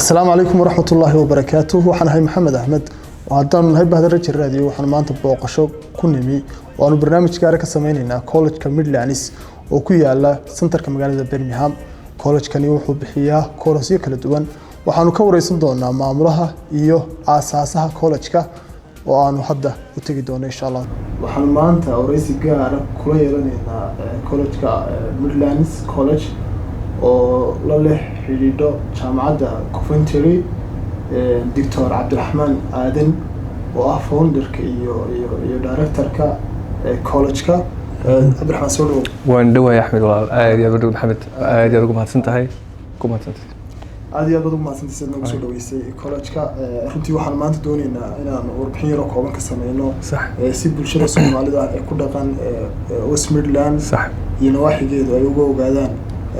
السلام عليكم ورحمة الله وبركاته. وحنا هاي محمد أحمد وهدان هاي بهذا الرجل الراديو وحنا ما أنت بوقشوا كنمي وأنا برنامج كارك سميننا كولج كميدلانس وكوي على سنتر كمجال برمنغهام. كولج كان يوحو بحياه كورسية كلا دوان وحنا كوريسن دونا معمولها إيوه أساسها كولج كا وأنا حدا وتجي دونا إن شاء الله. وحنا ما أنت ورئيس جار كلية لنا كولج كميدلانس كولج oo la leh xiriidho jaamacadda Coventry Dr. Cabdiraxmaan Aadan oo ah founderka iyo directorka college-ka Cabdiraxmaan soo dhaw waan dhawahay Axmed walaal aad iyo aad Maxamed aad iyo ugu mahadsantahay aad iyo aad ugu mahadsantahay nagu soo dhaweysay college-ka runtii waxaan maanta doonaynaa inaan warbixin yar oo kooban ka sameeyno si bulshada Soomaalida ay ku dhaqan West Midlands iyo nawaaxigeedu ay uga ogaadaan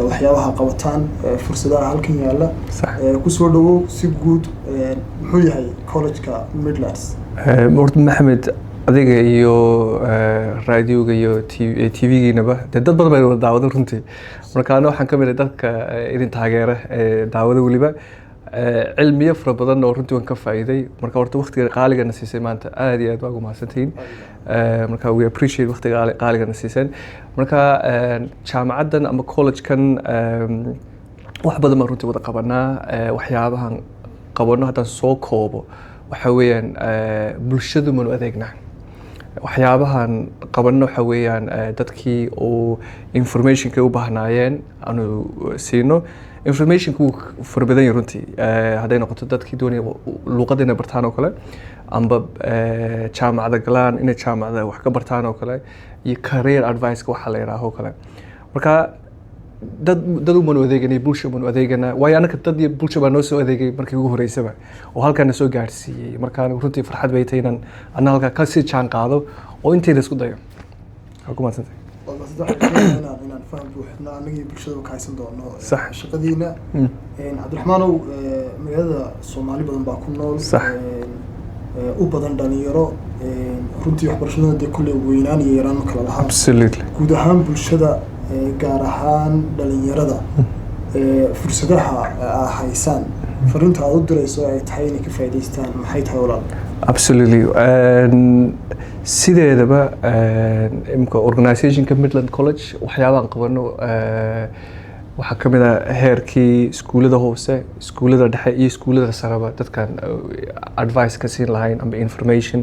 waxyaabaha qabataan fursadaha halkan yaala ku soo dhawow si guud muxuu yahay college-ka Midlands Maxamed adiga iyo raadiyoga iyo TV-giinaba dad badan bay wada daawadan runtii marka ana waxaan ka mid dadka idin taageera daawada waliba cilmiyo fara badan oo runtii waan ka faa'iiday marka horta waqtiga qaaliga na siisay maanta aad iyo aad ugu mahadsantiin marka we appreciate waqtiga qaaliga na siisay marka jaamacadan ama college-kan wax badan ma runtii wada qabanaa waxyaabahan qabano haddaan soo koobo waxa weeyaan bulshadu ma adeegnaa waxyaabahan qabano waxa weeyaan dadkii oo information-ka u baahnaayeen aanu siino information-ku fara badan yahay runtii hadday noqoto dadkii doonaya luqadda inay bartaan oo kale amba jaamacada galaan inay jaamacada wax ka bartaan oo kale iyo career advice-ka waxa la yiraahdo kale marka dad u manu adeeganay bulsho manu adeegana way anaka dad iyo bulsho baa noo soo adeegay markii ugu horeysaba oo halkan soo gaarsiiyay marka runtii farxad bay tahay inaan halka ka sii jaan qaado oo inteeda isku dayo xukuumadda inaan faham buuxna anagii bulshada ka haysan doono shaqadiina Cabdiraxmaan oo magaalada Soomaali badan baa ku nool u badan dhalinyaro runtii waxbarashada kulli weynaan iyo yaraan kala lahaa absolutely guud ahaan bulshada gaar ahaan dhalinyarada fursadaha haysan fariinta aad u dirayso ay tahay inay ka faa'iideystaan maxay tahay walaal absolutely sideedaba imka organization-ka Midland College waxyaabahan qabano waxaa ka mid ah heerkii iskuulada hoose iskuulada dhexe iyo iskuulada sareba dadkan advice ka siin lahayn amba information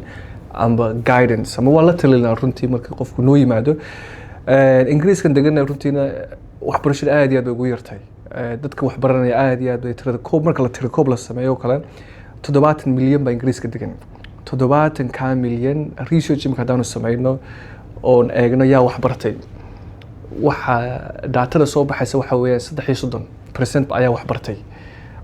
amba guidance ama waa la talinaa runtii marka qofku noo yimaado ingiriiskan degana runtiina waxbarashada aad iyo aad bay ugu yartahay dadka wax baranaya aad iyo aad bay tirada koob marka la tiro koob la sameeyo kale 70 milyan baa ingiriiska degan 70 milyan research marka haddaanu sameyno oon eegno yaa wax bartay waxa daatada soo baxaysa waxa weeye 33% ayaa wax bartay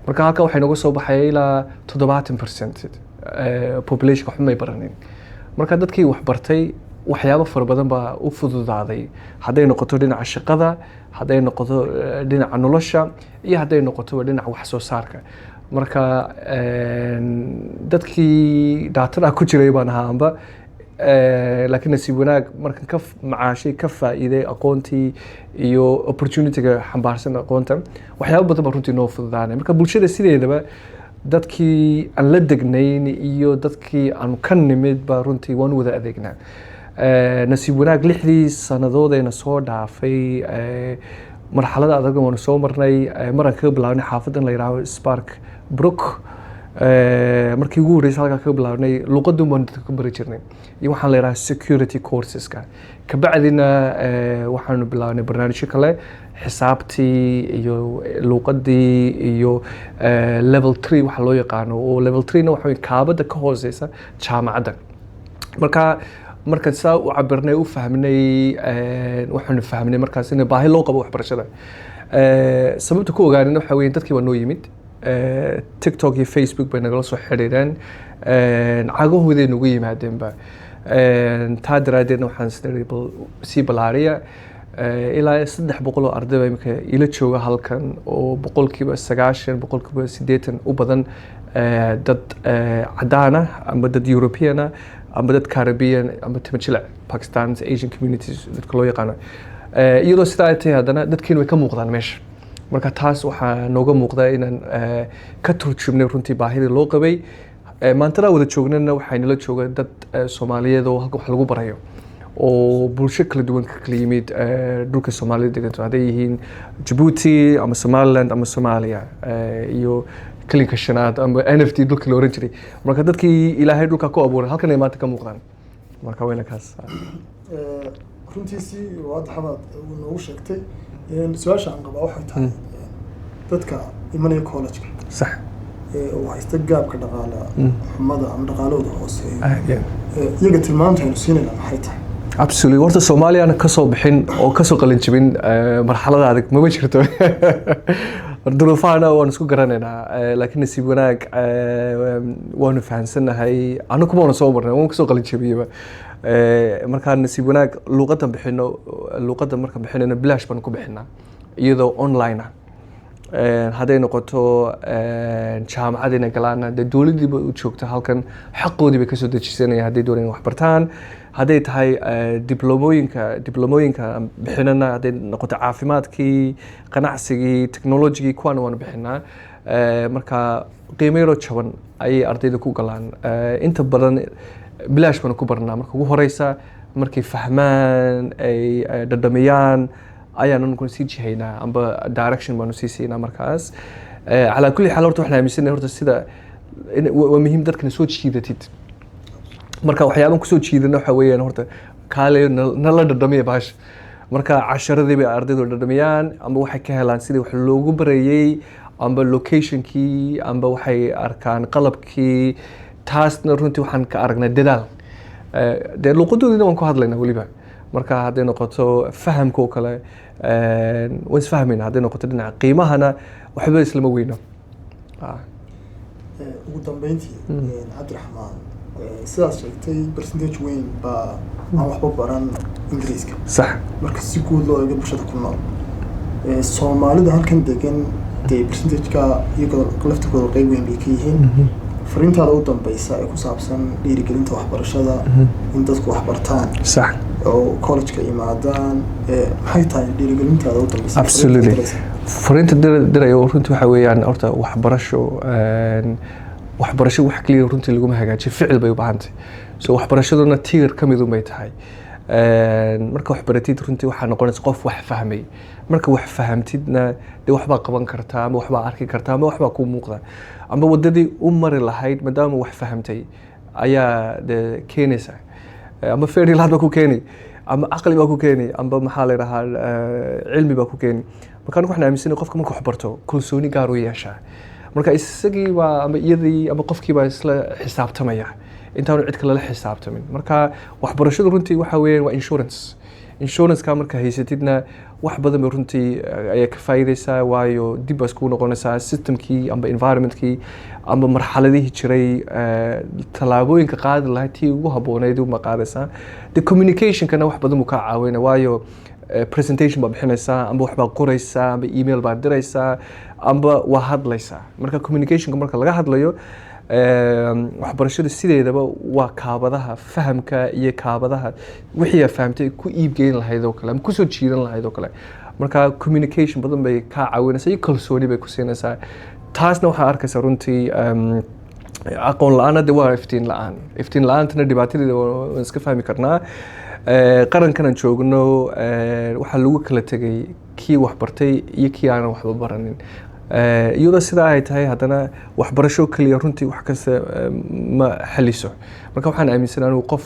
marka halka waxay nooga soo baxay ilaa 70% population wax ma baranin marka dadkii wax bartay waxyaabo fara badan baa u fududaaday haday noqoto dhinaca shaqada haday noqoto dhinaca nolosha iyo haday noqoto dhinaca wax soo saarka marka dadkii daatada ku jiray baan ahaanba laakiin nasiib wanaag markan ka macaashay ka faa'iiday aqoontii iyo opportunity-ga xambaarsan aqoonta waxyaabo badan baa runtii noo fududaanay marka bulshada sideedaba dadkii aan la degnayn iyo dadkii aan ka nimid baa runtii waan wada adeegnaa nasiib wanaag 6 sanadoodayna soo dhaafay marxalada adag oo soo marnay maran ka bilaabnay xaafadan la yiraahdo Spark Brook markii ugu horeysay halka ka bilaabnay luqadda dadka ku bari jirnay iyo waxaan la yiraahdaa security courses-ka ka bacdina waxaanu bilaabnay barnaamijyo kale xisaabtii iyo luqadii iyo level 3 waxa loo yaqaano oo level 3 waxa weey kaabada ka hooseysa jaamacadda marka saa u cabirnay u fahmnay waxaanu fahmnay markaas in baahi loo qabo waxbarashada sababta ku ogaanayna waxa weeye dadkii waa noo yimid TikTok iyo Facebook bay nagala soo xiriireen cagahooday nagu yimaadeenba taa daraadeedna waxaan sii balaariya ilaa 300 oo arday baa imika ila jooga halkan oo 90% 80% u badan dad cadaan ah ama dad European ah ama dad Caribbean ama Tamil Pakistan Asian communities dadka loo yaqaan iyadoo sidaa ay tahay haddana dadkiina way ka muuqdaan meesha marka taas waxaa nooga muuqda inaan ka turjubnay runtii baahidii loo qabay. Maantana wada joognana waxaa nala jooga dad Soomaaliyeed oo halka wax lagu barayo oo bulsho kala duwan ka kala yimid dhulka Soomaalida deganto, hadday yihiin Djibouti ama Somaliland ama Soomaaliya iyo kalinka shanaad ama NFT dhulka la oran jiray. Marka dadkii ilaahay dhulka ku abuuray halkan ay maanta ka muuqdaan. Marka wayna kaas runtiisii waad xabad noogu sheegtay su-aasha aan qabaa waxay tahay dadka imanaya college-ka sax oo haysta gaabka dhaqaale xumada ama dhaqaalooda hooseeya iyaga tilmaamta aynu siinayna maxay tahay? Absolutely. Horta Soomaaliya ka soo bixin oo ka soo qalin jabin marxalada adag ma jirto. duruufaana waan isku garanaynaa laakiin nasiib wanaag waanu fahansanahay anagu kuma soo marnay waan kasoo qalin jabiyaba markaan nasiib wanaag luqadan bixino luqadan markaan bixinayna bilaash baan ku bixinaa iyadoo online ah hadday noqoto jaamacad inay galaan dee dowladdiiba u joogta halkan xaqoodii bay kasoo dejisanayaan hadday doonayaan wax bartaan hadday tahay diblomooyinka bixinana hadday noqoto caafimaadkii ganacsigii technologigii kuwaana waanu bixinaa marka qiimo yaroo jaban ayay ardayda ku galaan inta badan bilaash baanu ku barnaa marka ugu horeysa markay fahmaan ay dhadhamiyaan ayaanu ku sii jihaynaa amba direction baanu sii siinaa markaas calaa kulli xaal horta waxaan aaminsanahay horta sida waa muhiim dadkana soo jiidatid marka waxyaaban kusoo jiidana waxa weeyaan horta kaale nala dhadhamiya baasha marka casharadii bay ardaydu dhadhamiyaan amba waxay ka helaan sidii wax loogu barayay amba locationkii amba waxay arkaan qalabkii taasna runtii waxaan ka aragnay dadaal dee luqadoodina waan ku hadlaynaa weliba marka hadday noqoto fahamka oo kale waan isfahmayna hadday noqoto dhinaca qiimahana waxba islama weyno ugu dambeyntii cabdiraxmaan sidaas sheegtay percentage weyn baa aan waxba baran ingiriiska sax marka si guud loo eego bulshada ku nool soomaalida halkan degan dee percentageka iyagoo laftirkooda qeyb weyn bay ka yihiin fariintaada u dambeysa ee ku saabsan dhiirigelinta waxbarashada in dadku wax bartaan sax oo college-ka yimaadaan maxay tahay dhiirigelintaada u dambeysa? Absolutely. Fariinta dirayo runtii waxa weeyaan horta waxbarasho wax kaliya runtii laguma hagaajiyo ficil bay u baahan tahay so waxbarashaduna tiir ka mid unbay tahay marka wax baratid runtii waxaa noqonaysa qof wax fahmay marka wax fahamtidna dee waxbaa qaban kartaa ama waxbaa arki kartaa ama waxbaa kuu muuqda ama wadadii u mari lahayd maadaama wax fahamtay ayaa dee keenaysa ama feerilaad baa ku keeni ama aqli baa ku keeni amba maxaa la yidhahaa cilmi baa ku keeni marka anigu waxaan aaminsanay qofka marka wax barto kalsooni gaar u yeeshaa marka isagii baa ama iyadii ama qofkii baa isla xisaabtamaya intaanu cid kale la xisaabtamin marka waxbarashadu runtii waxa weeyaan waa insurance-ka marka haysatidna wax badan bay runtii ayaa ka faa'iideysaa waayo dib baa iskugu noqonaysaa systemkii amba environmentkii amba marxaladihii jiray tallaabooyinka qaadi lahayd tii ugu habbooneyd uma qaadaysaa de communicationkana wax badan buu kaa caawina waayo presentation baa bixinaysaa amba waxbaa qoraysaa amba email baa diraysaa amba waa hadlaysaa marka communicationka marka laga hadlayo waxbarashada sideedaba waa kaabadaha fahamka iyo kaabadaha wixii aad fahamtay ku iibgeyn lahayd oo kale ama kusoo jiidan lahayd oo kale marka communication badan bay kaa caawinaysaa iyo kalsooni bay ku siinaysaa taasna waxaa arkaysaa runtii aqoon la-aan hadda waa iftiin la-aantana dhibaatadeeda waan iska fahmi karnaa qarankan aan joogno waxaa lagu kala tegay kii wax bartay iyo kii aanan waxba baranin iyadoo sidaa ay tahay haddana waxbarasho keliya runtii wax kasta ma xaliso marka waxaan aaminsanaa anigu qof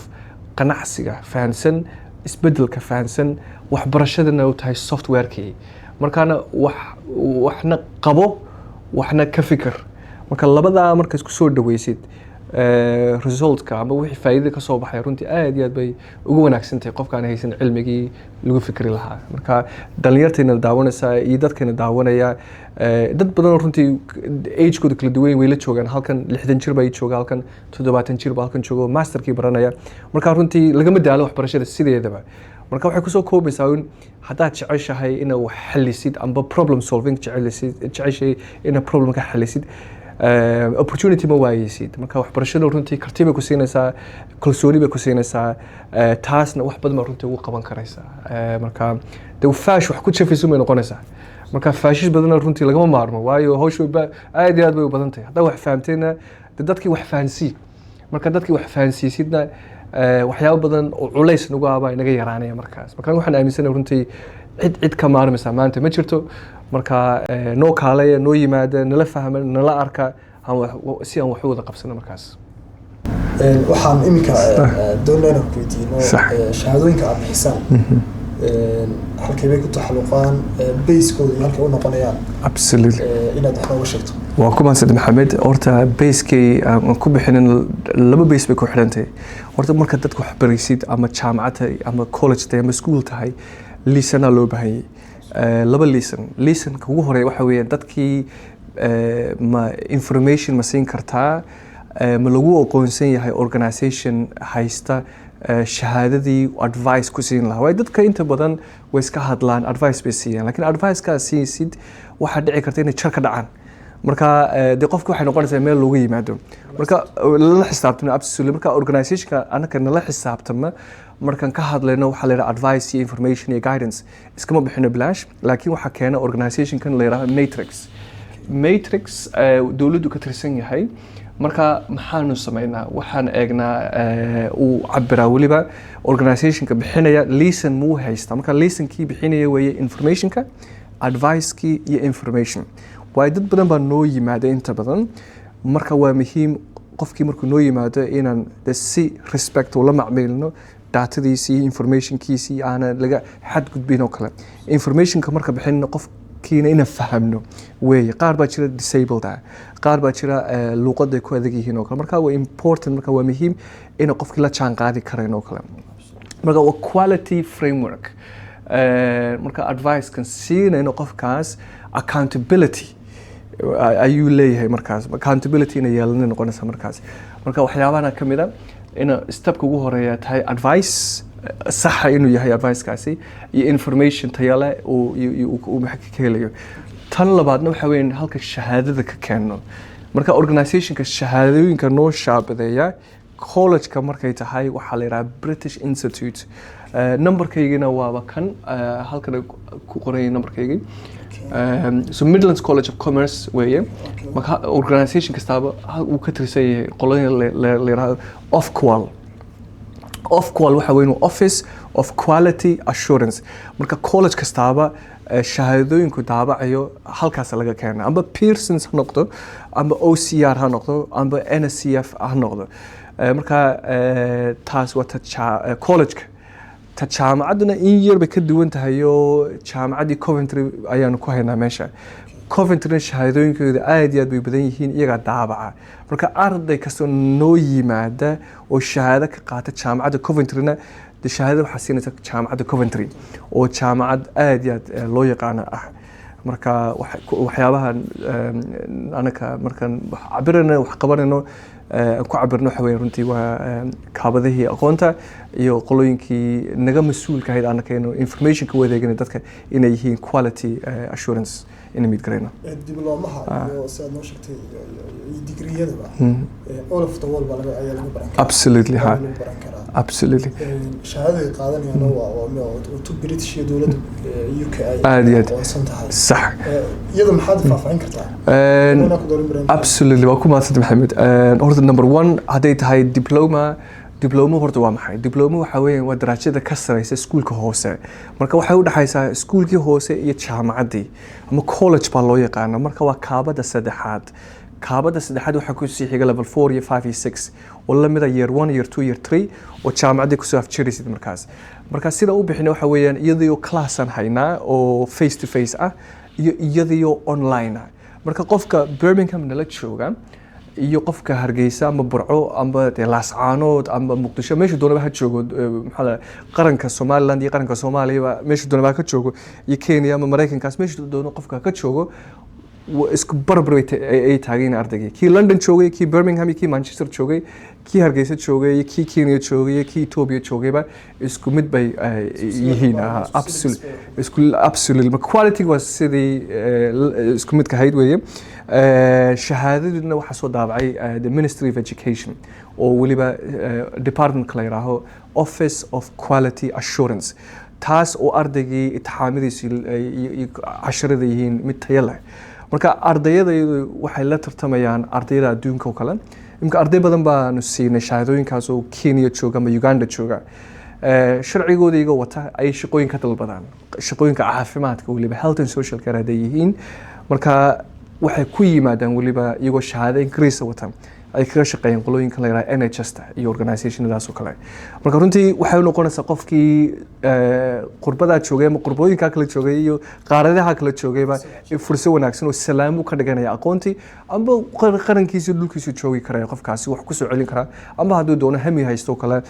ganacsiga fahansan isbedelka fahansan waxbarashadana u tahay softwarekii markaana waxna qabo waxna ka fikir marka labadaa marka isku soo dhaweysid resultka ama wixii faa'iidada ka soo baxay runtii aad iyo aad bay ugu wanaagsan tahay qofkaan haysan cilmigii lagu fikri lahaa marka dhalinyartayna daawanaysaa iyo dadkayna daawanaya dad badan runtii agekooda kala duwan way la joogaan halkan 60 jir baa jooga halkan 70 jir baa halkan jooga masterkii baranaya marka runtii lagama daalo waxbarashada sideedaba marka waxay kusoo koobaysaa in haddaad jeceshahay inaad wax xalisid amba problem solving jeceshahay inaad problem ka xalisid opportunity ma waayeysid marka waxbarashada runtii karti bay ku siinaysaa kalsooni bay ku siinaysaa taasna wax badan baa runtii ugu qaban karaysaa marka dee faash wax ku jafayso may noqonaysaa marka faashish badan runtii lagama maarmo waayo hawshu aad iyo aad bay u badan tahay haddaa wax fahamtayna dadkii wax fahansii marka dadkii wax fahansiisidna waxyaabo badan oo culays nagu aabaa inaga yaraanaya markaas marka waxaan aaminsanahay runtii cid ka maarmaysa maanta ma jirto marka noo kaalaya noo yimaada nala fahma nala arka si aan wax u wada qabsano markaas waxaan iminka doonayna ku weydiino shahaadooyinka aad bixisaan halkay bay ku taxalluqaan bayskooda iyo halkay u noqonayaan absolutely inaad wax nooga sheegto waa ku mahadsan maxamed horta bayskay aan ku bixinin laba bays bay ku xidhantahay horta marka dadka wax baraysid ama jaamacad ama college tahay ama school tahay liisanaa loo baahan yahay laba liisanka ugu horeeya waxa weeyaan dadkii ma information ma siin kartaa ma lagu aqoonsan yahay organisation haysta shahaadadii advice ku siin lahaa waayo dadka inta badan way iska hadlaan advice bay siiyaan laakiin advice-kaa siisid waxaa dhici karta inay jar ka dhacaan marka dee qofka waxay noqonaysaa meel looga yimaado marka lala xisaabtamo absolutely marka organisationka annaka nala xisaabtama markaan ka hadlayno waxaa la yidhaha advice iyo information iyo guidance iskama bixino bilaash laakiin waxaa keena organisationkan la yidhaha matrix dowladdu ka tirsan yahay marka maxaanu samaynaa waxaan eegnaa uu cabiraa weliba organisationka bixinaya liisan muu haystaa marka liisankii bixinaya weeye informationka advicekii iyo information waayo dad badan baa noo yimaada inta badan marka waa muhiim qofkii markuu noo yimaado inaan si respect ula macmiilno datadiisii iyo informationkiisii aanan laga xadgudbin oo kale informationka marka bixinna qofkiina inaan fahamno weeye qaar baa jira disabled ah qaar baa jira luuqaday ku adag yihiin oo kale marka waa important marka waa muhiim inaan qofkii la jaan qaadi karayn oo kale marka waa quality framework marka advice-kan siinayno qofkaas accountability ayuu leeyahay markaas accountability inay yeelana noqonaysa markaas marka waxyaabahana ka mid a ina stepka ugu horeeya tahay advice saxa inuu yahay advice-kaasi iyo information tayo leh uu maxaa ka helayo tan labaadna waxa weeyaan halka shahaadada ka keeno marka organisationka shahaadooyinka noo shaabadeeya college-ka markay tahay waxaa la yidhaha British Institute numberkaygina waaba kan halkan ku qoraya numberkaygii so Midlands College of Commerce weeye marka organisation kastaaba uu ka tirsan yahay qolada la yiraahdo Ofqual waxa weyn Office of Quality Assurance marka college kastaaba shahaadooyinku daabacayo halkaas laga keenaa amba Pearsons ha noqdo amba OCR ha noqdo amba NSCF ha noqdo marka taas waa college-ka ta jaamacaduna in yar bay ka duwan tahay oo jaamacaddii Coventry ayaanu ku haynaa meesha Coventry shahaadooyinkooda aad iyo aad bay badan yihiin iyaga daabaca marka arday kastoo noo yimaada oo shahaado ka qaata jaamacadda Coventryna shahaadada waxaa siinaysa jaamacadda Coventry oo jaamacad aad iyo aad loo yaqaano ah marka waxyaabahan anaka markaan cabirana wax qabanayno ku cabirno waxa weeye runtii waa kaabadihii aqoonta iyo qolooyinkii naga mas'uulka ahayd anaka inuu information ka wadeegina dadka inay yihiin quality assurance in mid garayno diblomaha iyo sidaad noo sheegtay iyo digriyadaba all of the world baa ayaa lagu baran karaa absolutely ha absolutely shahaadada qaadanayana waa to British iyo dowladda UK aad iyo aad sax iyada maxaad faahfaahin kartaa absolutely waa ku mahadsan maxamed horta number 1 haday tahay diploma horta waa maxay diploma waxa weeyaan waa darajada ka sareysa iskuulka hoose marka waxay u dhaxaysaa iskuulkii hoose iyo jaamacaddii ama college baa loo yaqaana marka waa kaabada saddexaad waxaa ku sii xiga level 4 iyo 5 iyo 6 oo la mid ah year 1 year 2 year 3 oo jaamacaddii kusoo afjiraysid marka sida u bixina waxa weeyaan iyadoo class aan haynaa oo face to face ah iyo iyadoo online ah marka qofka Birmingham nala jooga iyo qofka Hargeysa ama Burco ama Laascaanood ama Muqdisho meesha doonaba ha joogo maxaa qaranka Soomaaliland iyo qaranka Soomaaliya meesha doonaba ka joogo iyo Kenya ama Mareykankaas meesha doono qofka ka joogo isku barbar ay taageen ardayga kii London joogay kii Birmingham kii Manchester joogay kii Hargeysa joogay kii Kenya joogay kii Ethiopia joogayba isku mid bay yihiin absolutely quality was sidii isku mid ka hayd weeye shahaadaduna waxa soo daabacay the Ministry of Education oo waliba department la yiraahdo Office of Quality Assurance taas oo ardaygii itixaamadiisi iyo casharada yihiin mid tayo leh. Marka ardayadaydu waxay la tartamayaan ardayda adduunka oo kale. Imka arday badan baanu siinay shahaadooyinkaas oo Kenya jooga ama Uganda jooga. Sharcigooda iga wata ay shaqooyin ka dalbadaan, shaqooyinka caafimaadka waliba health and social care haday yihiin. Marka waxay ku yimaadaan waliba iyagoo shahaado Ingiriis wata ay kaga shaqeeyaan qolooyinka la yiraahdo NHS iyo organisationadaas oo kale. Marka runtii waxay noqonaysaa qofkii qurbada joogay ama qurbooyinka kala joogay iyo qaaradaha kala joogayba fursad wanaagsan oo salaam ka dhiganaya aqoontii amba qarankiisa dhulkiisa joogi kara qofkaasi wax ku soo celin kara amba hadduu doono hami haysto kale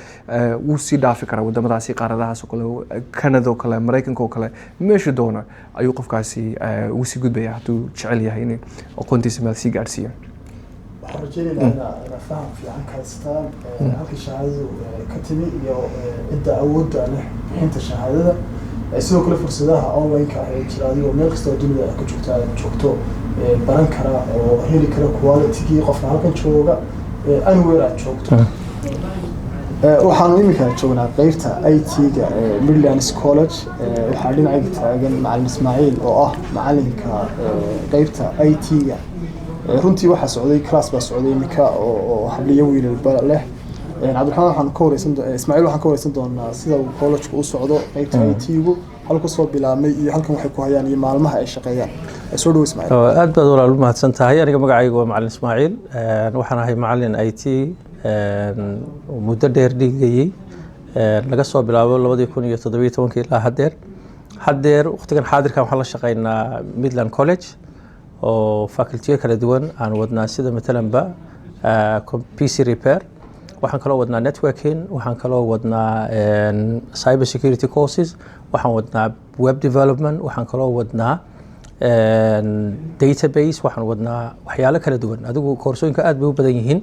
wuu sii dhaafi kara wadamadaasi qaaradahaas oo kale Canada oo kale Mareykanka oo kale meesha doona ayuu qofkaasi uu sii gudbaya hadduu jecel yahay in aqoontiisa meel sii gaarsiiyo. رجالنا أنا فاهم في عن كاستان هالك الشهادة كتبي يو إدى أود أنا حين الشهادة سوى كل فرصة لها أونلاين كشهادة ومركز الدنيا كشوكتو برانكرا وهيلي كلا كواليتي قفنا هالكن شوكا أنا ويرا شوكتو waxaan imika joognaa qaybta IT-ga Midlands College waxaan dhinaca taagan macallin Ismaaciil oo ah macallinka qaybta IT-ga runtii waxa socday class baa socday imika oo habliyo wiilal baa leh Cabdiraxmaan waxaan ka wareysan Ismaaciil waxaan ka wareysan doonaa sida uu college-ku u socdo qaybta IT-gu halka soo bilaabmay iyo halkan waxay ku hayaan iyo maalmaha ay shaqeeyaan soo dhaw Ismaaciil aad baad walaal mahadsan tahay aniga magacaygu waa macallin Ismaaciil waxaan ahay macallin IT muddo dheer dhigayay laga soo bilaabo 2017 ilaa haddeer waqtigan xaadirkan waxaan la shaqeynaa Midland College oo faculty kala duwan aan wadnaa sida matalanba PC repair waxaan kaloo wadnaa networking waxaan kaloo wadnaa cyber security courses waxaan wadnaa web development waxaan kaloo wadnaa database waxaan wadnaa waxyaalo kala duwan adigu koorsooyinka aad bay u badan yihiin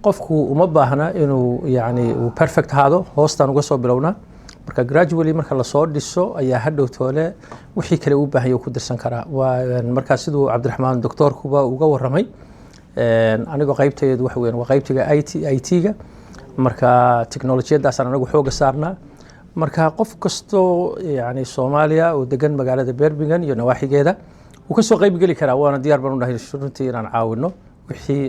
qofku uma baahna inuu yani uu perfect haado hoostaan uga soo bilowna marka gradually marka la soo dhiso ayaa hadhow toole wixii kale u baahan yahay ku dirsan karaa waa marka sidoo Cabdiraxmaan doctorkuba uga waramay aniga qaybteedu waxa weeyaan waa qaybtiga IT-ga marka teknolojiyadaas anagu xooga saarnaa marka qof kasto yani Soomaaliya oo degan magaalada Birmingham iyo nawaaxigeeda uu ka soo qayb gali karaa waana diyaar baan u nahay runtii inaan caawino wixii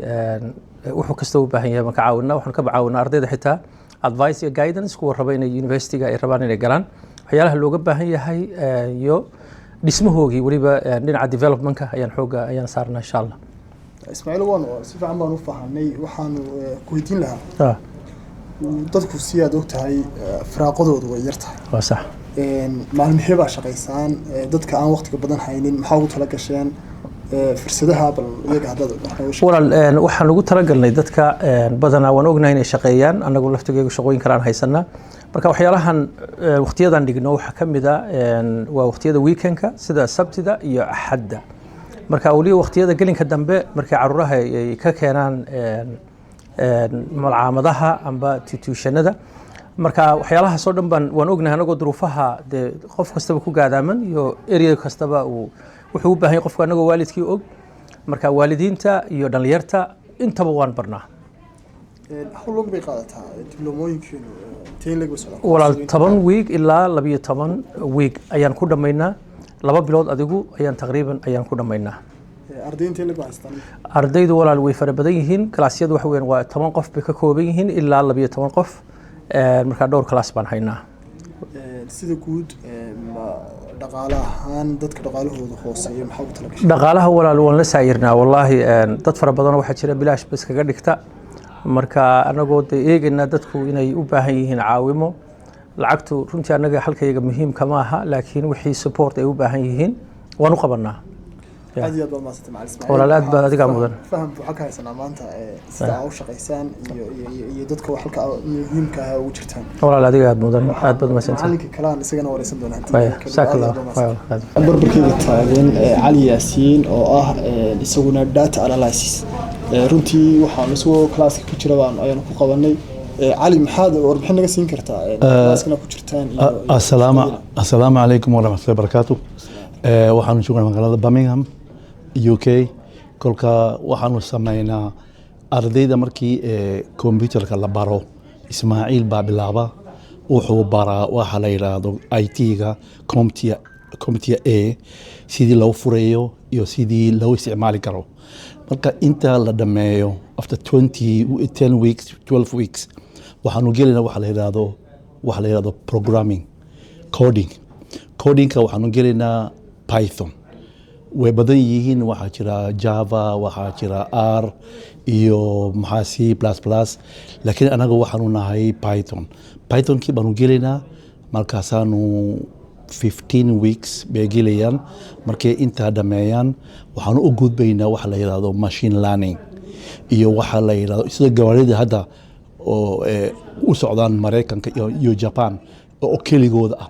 wuxuu kasta u baahan yahay marka caawina waxaan ka caawinaa ardayda xitaa advice iyo guidance kuwa raba inay university-ga ay rabaan inay galaan waxyaalaha looga baahan yahay iyo dhismahoogii waliba dhinaca development-ka ayaan saarnaa insha Allah Ismaaciil waan si fiican baan u fahanay waxaan ku weydiin lahaa dadku si aad og tahay firaaqadoodu way yartahay waa sax maalmihii baa shaqeysaan dadka aan waqtiga badan haynin maxaa ugu tala gasheen fursadaha bal iyaga hadada waxaan ugu talagalnay dadka badanaa waan ognahay inay shaqeeyaan anagu laftigeegu shaqooyin kale aan haysanaa marka waxyaalahan waqtiyadan dhigno waxa kamid ah waa waqtiyada weekendka sida sabtida iyo axadda marka waliba waqtiyada gelinka dambe markay caruuraha ay ka keenaan malcaamadaha amba tutushanada marka waxyaalaha soo dhan waan ognahay anagoo duruufaha qof kastaba ku gaadaaman iyo area kastaba wuxuu u baahan yahay qofka anagoo waalidkii og marka waalidiinta iyo dhalinyarta intaba waan barnaa how long bay qaadataa diblomooyinkeenu teen lagu socdo walaal 10 week ilaa 12 week ayaan ku dhameynaa 2 bilood adigu ayaan taqriiban ku dhameynaa ardayinta lagu haystaan ardaydu walaal way fara badan yihiin klaasyadu waxa weeyaan waa 10 qof bay ka kooban yihiin ilaa 12 qof marka dhowr class baan haynaa sida guud dhaqaalahan dadka dhaqaalahooda hooseeyo maxaa u talagashay dhaqaalaha walaal waan la saayirnaa wallahi dad fara badan waxa jira bilaash bas kaga dhigta marka anagoo eegayna dadku inay u baahan yihiin caawimo lacagtu runtii anaga halkayga muhiim kama aha laakiin wixii support ay u baahan yihiin waan u qabanaa aad iyo aad baa maasanta macallin Ismaaciil walaalaad baa adiga mudan faham waxa ka haysanaa maanta sida ay u shaqeysaan iyo dadka halka muhiimka ah ugu jirtaan walaal adiga aad mudan aad baad maasanta macallinka kale isagana wareysan doonaa barbarkeyga taagan Cali Yaasiin oo ah isaguna data analysis runtii waxaan isagoo classka ku jira ayaan ku qabanay علي محاد وربحنا نقسم كرتا ناسنا كجرتان السلام عليكم ورحمة الله وبركاته waxaan joognaa magaalada Birmingham UK kolka waxaanu sameeynaa ardayda markii computerka la baro Ismaaciil baa bilaaba wuxuu baraa waxa la yidhaahdo IT-ga computer A sidii loo fureeyo iyo sidii loo isticmaali karo. Marka inta la dhameeyo after 10 weeks 12 weeks waxaanu gelinaa waxa la yidhaahdo programming codingka waxaanu gelinaa Python. way badan yihiin, waxaa jira Java, waxaa jira R iyo maxaa C++, laakiin anaga waxaanu nahay Python-kii baanu gelinaa. markaasaanu 15 weeks bay gelayaan. markay intaa dhameeyaan waxaanu u gudbaynaa waxa la yidhaahdo machine learning iyo waxa la yidhaahdo sida gawaarida hadda oo u socdaan Mareykanka iyo Japan oo keligooda ah.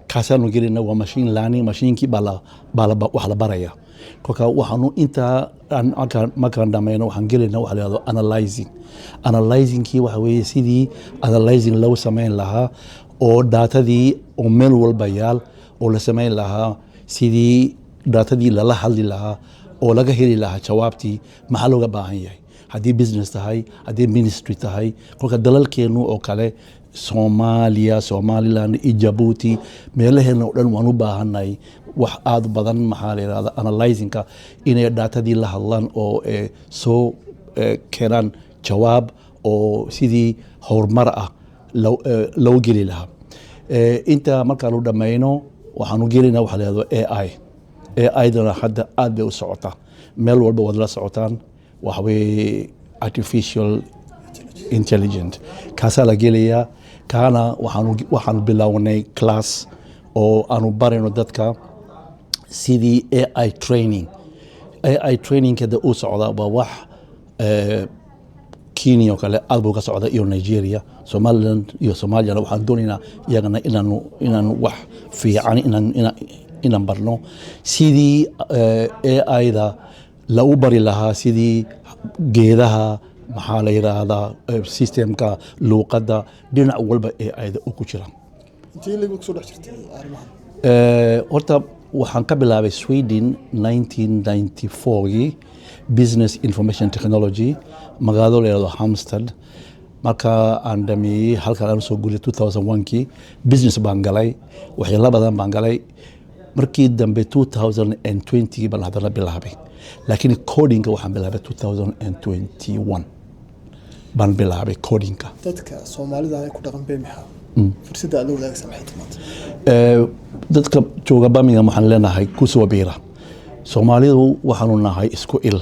kaasaanu gelinaa waa machine learning, machiinkii wax la baraya. kolka waxaanu intaa markaan dhamayno waxaan gelinaa waxa la yidhaahdo analyzingkii waxa weeye sidii analyzing loo samayn lahaa oo datadii oo meel walba yaal oo la samayn lahaa, sidii datadii lala hadli lahaa oo laga heli lahaa jawaabtii maxaa looga baahan yahay, haddii business tahay, haddii ministry tahay. kolka dalalkeenu oo kale Soomaaliya, Somaliland iyo Djibouti meelaheena oo dhan waan u baahanay wax aad badan maxaa la yidhahdaa analyzingka inay datadii la hadlaan oo soo keenaan jawaab oo sidii horumar ah loo geli lahaa. inta markaanu dhamayno waxaanu gelinaa waxa la yidhahdo AI-dana hadda aad bay u socotaa, meel walba waad la socotaan. waxa weeye artificial intelligent kaasaa la gelayaa. kaana waxaanu bilownay class oo aanu barayno dadka sidii AI trainingkeeda u socda. waa wax Kenya oo kale aad buu ka socda iyo Nigeria, Somaliland iyo Somalia. waxaan doonaynaa iyagana inaanu wax fiican inaan barno sidii AI-da lagu bari lahaa, sidii geedaha maxaa la yidhaahdaa systemka luuqadda dhinac walba AI-da u ku jira. intii lagu soo dhex jirtay arrimahan horta waxaan ka bilaabay Sweden 1994gii business information technology magaalada la yidhaahdo Halmstad. marka aan dhameeyey halkan aan soo guuray 2001kii business baan galay, waxyaalo badan baan galay. markii dambe 2020 baan haddana bilaabay, laakiin codingka waxaan bilaabay 2021 baan bilaabay codingka. dadka Soomaalida ay ku dhaqan bay maxaa fursadda aad wadaagsan maxay timaad? dadka jooga Birmingham waxaan leenahay ku soo biira. Soomaalidu waxaanu nahay isku il.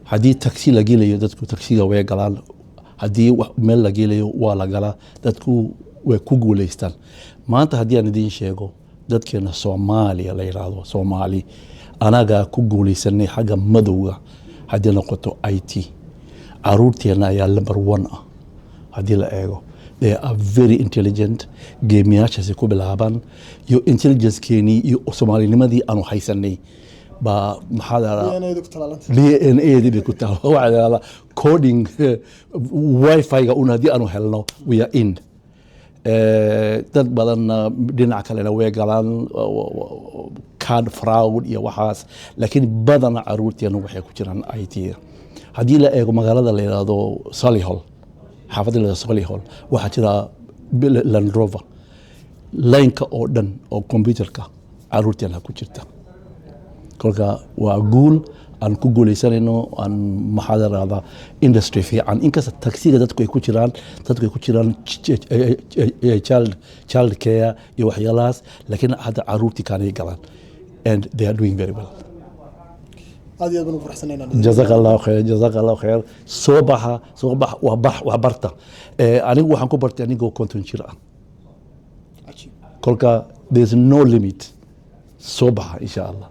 haddii taxi la gelayo dadku taxiga way galaan, haddii meel la gelayo waa la galaa, dadku way ku guuleystaan. maanta haddii aan idiin sheego dadkeena Soomaaliya la yiraahdo Soomaali anaga ku guuleysanay xagga madowga haddii noqoto IT. caruurteena ayaa number 1 ah haddii la eego. they are very intelligent. geemiyaashaasi ku bilaaban iyo intelligence-keenii iyo Soomaalinimadii aanu haysanay ba maxaa DNA bay ku taal. waxaa coding wifi-ga un haddii aanu helno we are in. dad badan dhinac kalena way galaan card fraud iyo waxaas, laakiin badana caruurteena waxay ku jiraan IT. haddii la eego magaalada la yidhaahdo Solihull, xaafadda la yidhaahdo Solihull, waxaa jira Land Rover laynka oo dhan oo computerka caruurteena ku jirta. kolka waa guul aan ku guuleysanayno, aan maxaa la yidhahdaa industry fiican. inkasta taxiga dadku ay ku jiraan child care iyo waxyaalahaas, laakiin hadda caruurtii kaanay galaan and they are doing very well. aad iyo aad baan u faraxsanaynaa. jazakallahu khair. soo baxa wax barta. anigu waxaan ku bartay anigoo 50 jir ah. kolka there's no limit. soo baxa insha Allah.